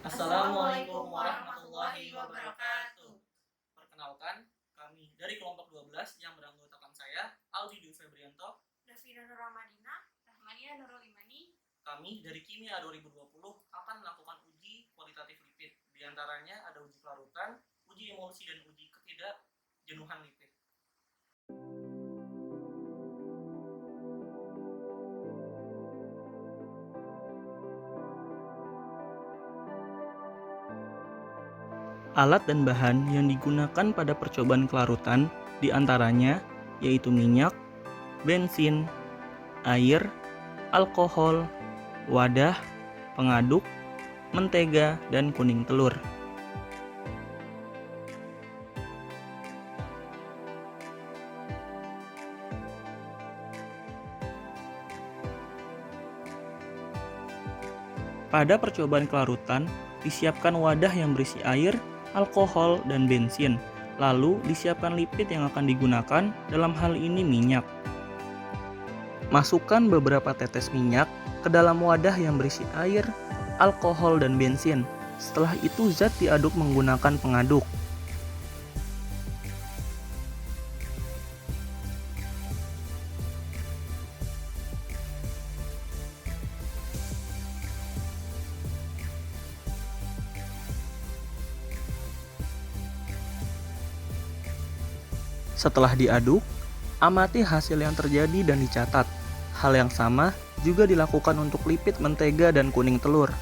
Assalamualaikum warahmatullahi wabarakatuh. Perkenalkan, kami dari kelompok 12 yang beranggotakan saya, Aldi Dwi Febrianto, Davina Nur Ramadina, Rahmania Nurul Imani. Kami dari Kimia 2020 akan melakukan uji kualitatif lipid. Di antaranya ada uji kelarutan, uji emulsi, dan uji ketidakjenuhan lipid. Alat dan bahan yang digunakan pada percobaan kelarutan diantaranya yaitu minyak, bensin, air, alkohol, wadah, pengaduk, mentega, dan kuning telur. Pada percobaan kelarutan, disiapkan wadah yang berisi air, alkohol, dan bensin. Lalu disiapkan lipid yang akan digunakan, dalam hal ini minyak. Masukkan beberapa tetes minyak ke dalam wadah yang berisi air, alkohol, dan bensin. Setelah itu zat diaduk menggunakan pengaduk. Setelah diaduk, amati hasil yang terjadi dan dicatat. Hal yang sama juga dilakukan untuk lipid mentega dan kuning telur.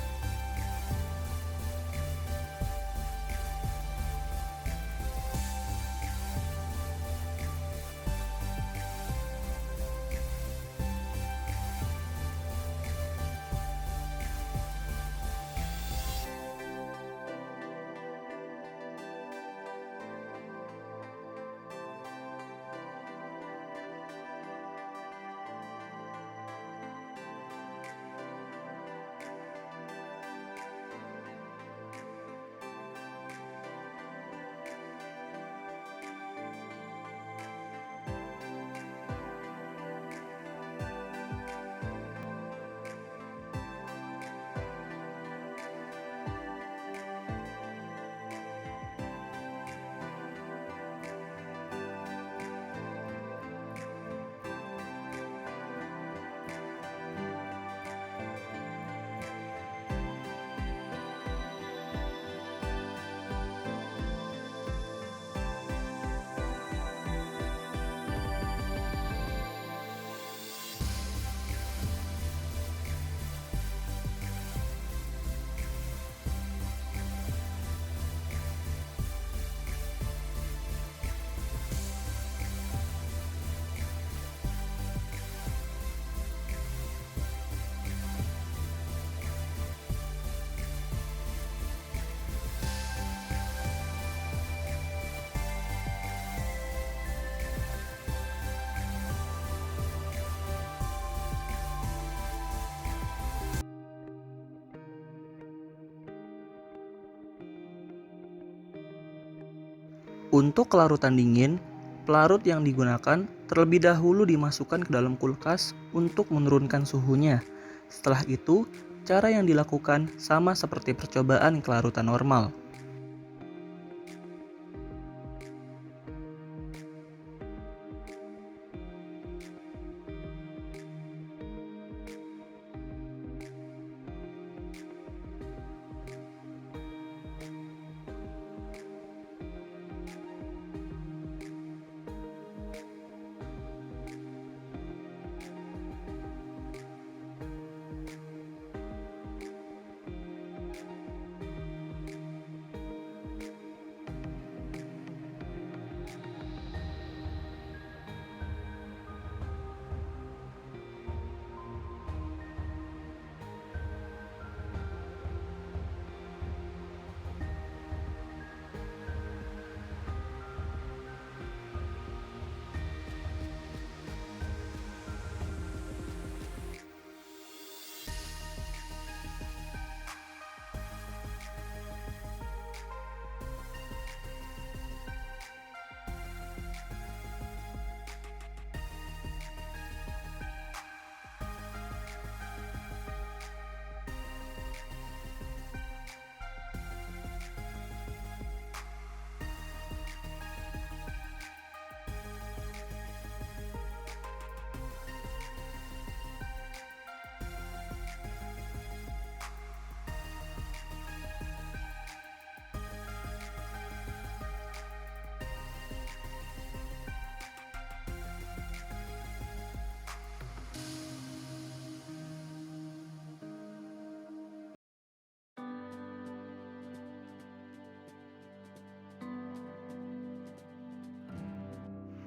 Untuk kelarutan dingin, pelarut yang digunakan terlebih dahulu dimasukkan ke dalam kulkas untuk menurunkan suhunya. Setelah itu, cara yang dilakukan sama seperti percobaan kelarutan normal.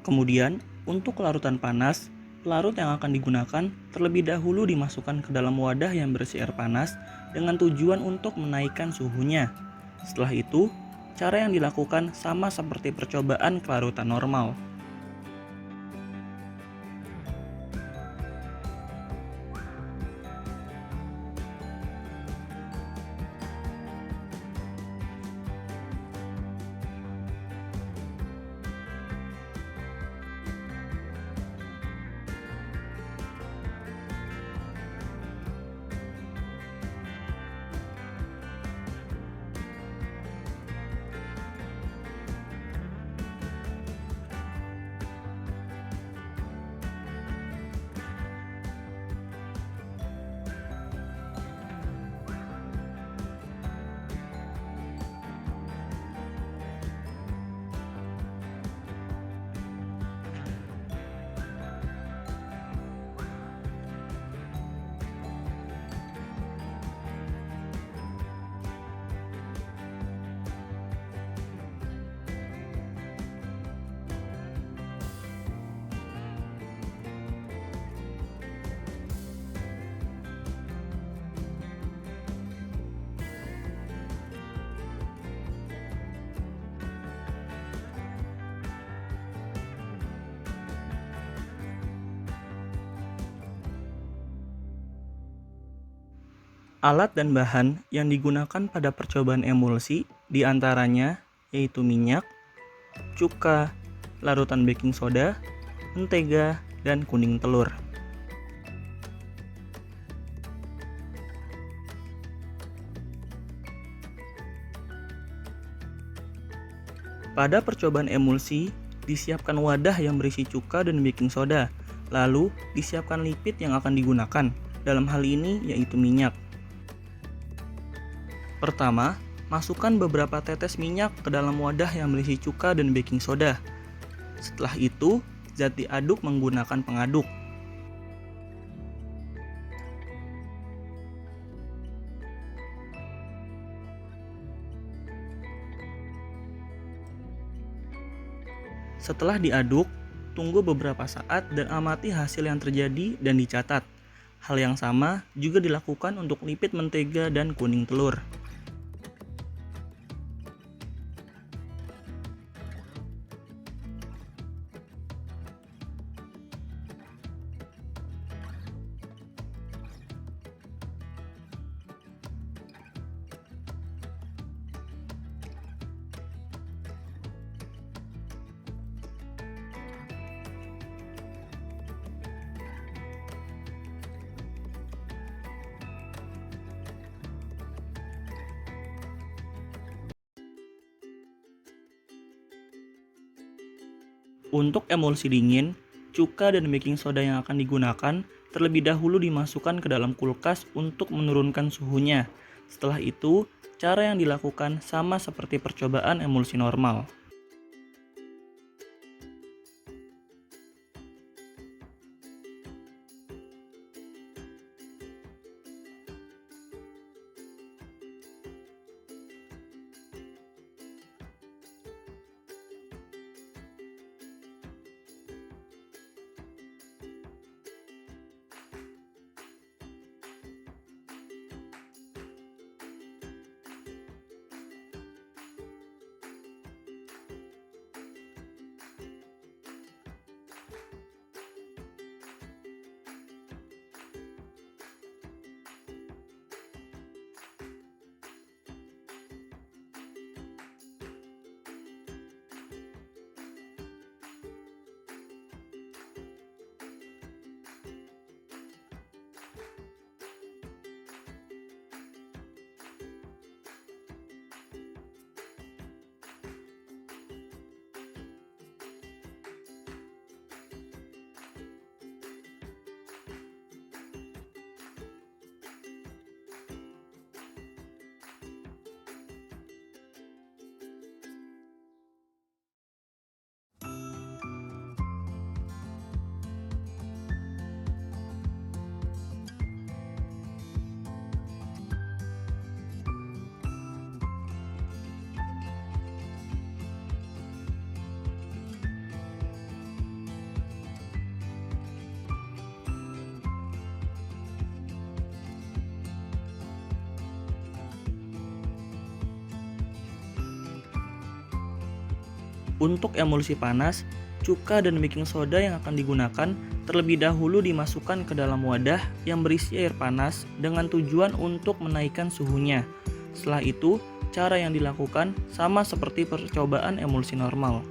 Kemudian, untuk larutan panas, pelarut yang akan digunakan terlebih dahulu dimasukkan ke dalam wadah yang berisi air panas dengan tujuan untuk menaikkan suhunya. Setelah itu, cara yang dilakukan sama seperti percobaan kelarutan normal. Alat dan bahan yang digunakan pada percobaan emulsi diantaranya yaitu minyak, cuka, larutan baking soda, mentega, dan kuning telur. Pada percobaan emulsi, disiapkan wadah yang berisi cuka dan baking soda, lalu disiapkan lipid yang akan digunakan, dalam hal ini yaitu minyak. Pertama, masukkan beberapa tetes minyak ke dalam wadah yang berisi cuka dan baking soda. Setelah itu, zat diaduk menggunakan pengaduk. Setelah diaduk, tunggu beberapa saat dan amati hasil yang terjadi dan dicatat. Hal yang sama juga dilakukan untuk lipid mentega dan kuning telur. Untuk emulsi dingin, cuka dan baking soda yang akan digunakan terlebih dahulu dimasukkan ke dalam kulkas untuk menurunkan suhunya. Setelah itu, cara yang dilakukan sama seperti percobaan emulsi normal. Untuk emulsi panas, cuka dan baking soda yang akan digunakan terlebih dahulu dimasukkan ke dalam wadah yang berisi air panas dengan tujuan untuk menaikkan suhunya. Setelah itu, cara yang dilakukan sama seperti percobaan emulsi normal.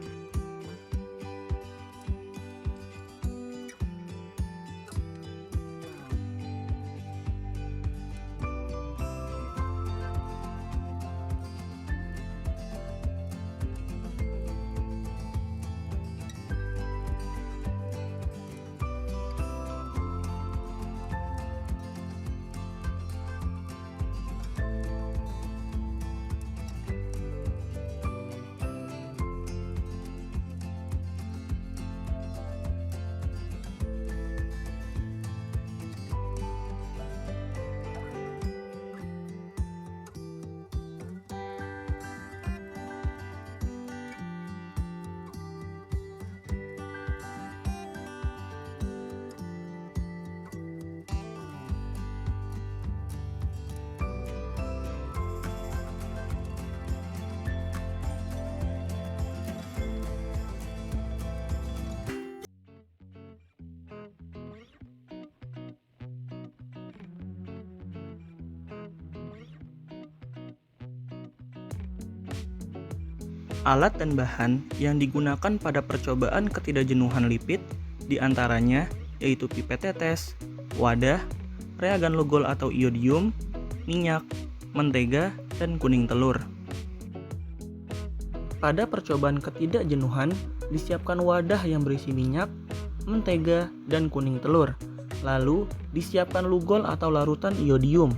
Alat dan bahan yang digunakan pada percobaan ketidakjenuhan lipid diantaranya yaitu pipet tetes, wadah, reagen lugol atau iodium, minyak, mentega, dan kuning telur. Pada percobaan ketidakjenuhan disiapkan wadah yang berisi minyak, mentega, dan kuning telur. Lalu disiapkan lugol atau larutan iodium.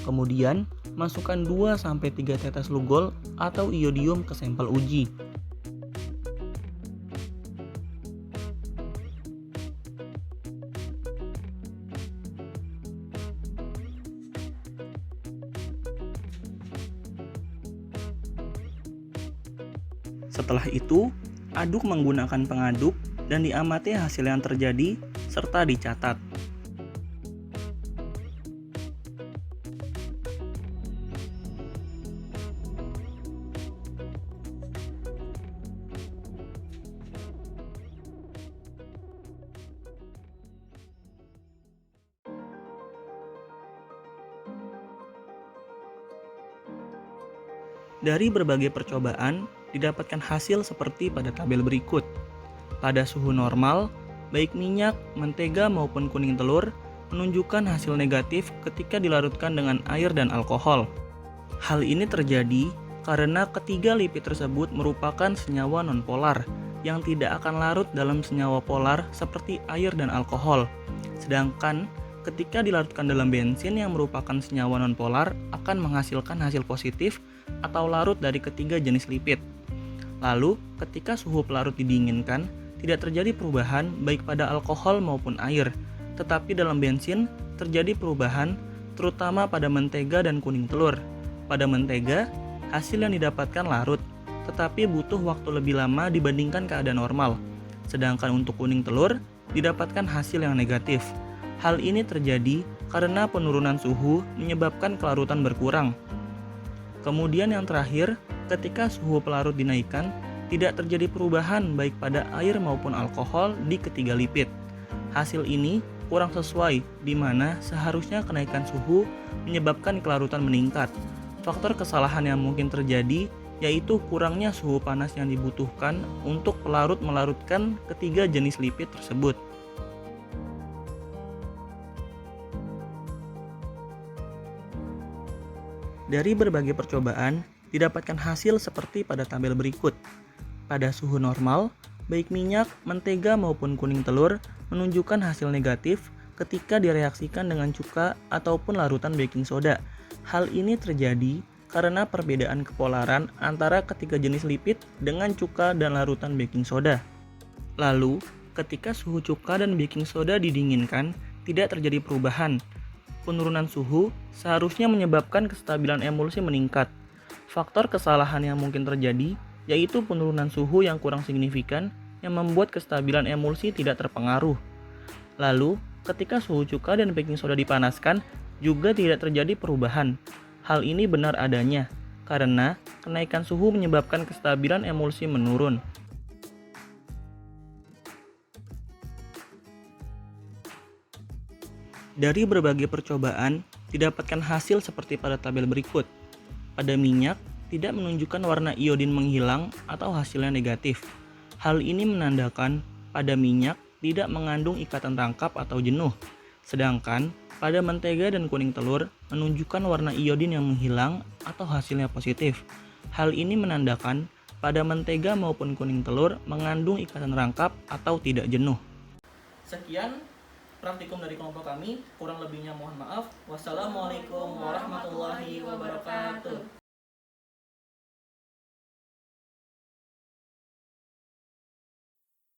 Kemudian masukkan 2-3 tetes lugol atau iodium ke sampel uji. Setelah itu, aduk menggunakan pengaduk dan diamati hasil yang terjadi serta dicatat. Dari berbagai percobaan, didapatkan hasil seperti pada tabel berikut. Pada suhu normal, baik minyak, mentega maupun kuning telur menunjukkan hasil negatif ketika dilarutkan dengan air dan alkohol. Hal ini terjadi karena ketiga lipid tersebut merupakan senyawa nonpolar yang tidak akan larut dalam senyawa polar seperti air dan alkohol. Sedangkan ketika dilarutkan dalam bensin yang merupakan senyawa nonpolar akan menghasilkan hasil positif atau larut dari ketiga jenis lipid. Lalu, ketika suhu pelarut didinginkan, tidak terjadi perubahan baik pada alkohol maupun air, tetapi dalam bensin terjadi perubahan terutama pada mentega dan kuning telur. Pada mentega, hasil yang didapatkan larut, tetapi butuh waktu lebih lama dibandingkan keadaan normal. Sedangkan untuk kuning telur, didapatkan hasil yang negatif. Hal ini terjadi karena penurunan suhu menyebabkan kelarutan berkurang. Kemudian yang terakhir, ketika suhu pelarut dinaikkan, tidak terjadi perubahan baik pada air maupun alkohol di ketiga lipid. Hasil ini kurang sesuai, di mana seharusnya kenaikan suhu menyebabkan kelarutan meningkat. Faktor kesalahan yang mungkin terjadi yaitu kurangnya suhu panas yang dibutuhkan untuk pelarut melarutkan ketiga jenis lipid tersebut. Dari berbagai percobaan, didapatkan hasil seperti pada tabel berikut. Pada suhu normal, baik minyak, mentega maupun kuning telur menunjukkan hasil negatif ketika direaksikan dengan cuka ataupun larutan baking soda. Hal ini terjadi karena perbedaan kepolaran antara ketiga jenis lipid dengan cuka dan larutan baking soda. Lalu, ketika suhu cuka dan baking soda didinginkan, tidak terjadi perubahan. Penurunan suhu seharusnya menyebabkan kestabilan emulsi meningkat. Faktor kesalahan yang mungkin terjadi yaitu penurunan suhu yang kurang signifikan yang membuat kestabilan emulsi tidak terpengaruh. Lalu, ketika suhu cuka dan baking soda dipanaskan, juga tidak terjadi perubahan. Hal ini benar adanya, karena kenaikan suhu menyebabkan kestabilan emulsi menurun. Dari berbagai percobaan, didapatkan hasil seperti pada tabel berikut. Pada minyak, tidak menunjukkan warna iodin menghilang atau hasilnya negatif. Hal ini menandakan pada minyak tidak mengandung ikatan rangkap atau jenuh. Sedangkan pada mentega dan kuning telur menunjukkan warna iodin yang menghilang atau hasilnya positif. Hal ini menandakan pada mentega maupun kuning telur mengandung ikatan rangkap atau tidak jenuh. Sekian praktikum dari kelompok kami, kurang lebihnya mohon maaf. Wassalamualaikum warahmatullahi wabarakatuh.